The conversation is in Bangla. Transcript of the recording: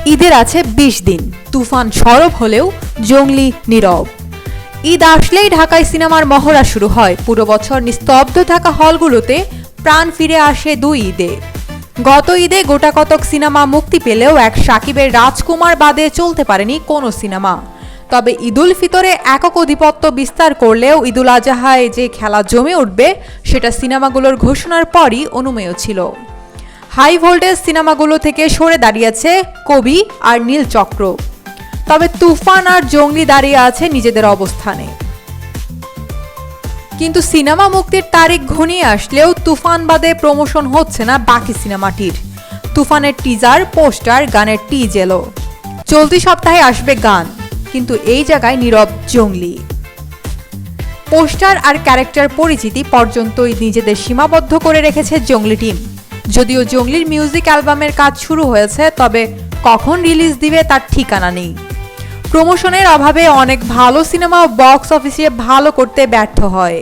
ঈদের আছে ২০ দিন, তুফান সরব হলেও জঙ্গলি নীরব। ঈদ আসলেই ঢাকায় সিনেমার মহড়া শুরু হয়। পুরো বছর নিস্তব্ধ থাকা হলগুলোতে প্রাণ ফিরে আসে দুই ঈদে। গত ঈদে গোটা কতক সিনেমা মুক্তি পেলেও এক সাকিবের রাজকুমার বাদে চলতে পারেনি কোনো সিনেমা। তবে ঈদুল ফিতরে একক আধিপত্য বিস্তার করলেও ঈদুল আজহায় যে খেলা জমে উঠবে সেটা সিনেমাগুলোর ঘোষণার পরই অনুমেয় ছিল। হাই ভোল্টেজ সিনেমাগুলো থেকে সরে দাঁড়িয়েছে কবি আর নীলচক্র। তবে তুফান আর জঙ্গলি দাঁড়িয়ে আছে নিজেদের অবস্থানে। কিন্তু সিনেমা মুক্তির তারিখ ঘনিয়ে আসলেও তুফান বাদে প্রমোশন হচ্ছে না বাকি সিনেমাটির। তুফানের টিজার, পোস্টার, গানের টিজ এলো। চলতি সপ্তাহে আসবে গান, কিন্তু এই জায়গায় নীরব জঙ্গলি। পোস্টার আর ক্যারেক্টার পরিচিতি পর্যন্তই নিজেদের সীমাবদ্ধ করে রেখেছে জঙ্গলি টিম। যদিও জঙ্গলির মিউজিক অ্যালবামের কাজ শুরু হয়েছে, তবে কখন রিলিজ দিবে তার ঠিকানা নেই। প্রমোশনের অভাবে অনেক ভালো সিনেমা বক্স অফিসে ভালো করতে ব্যর্থ হয়।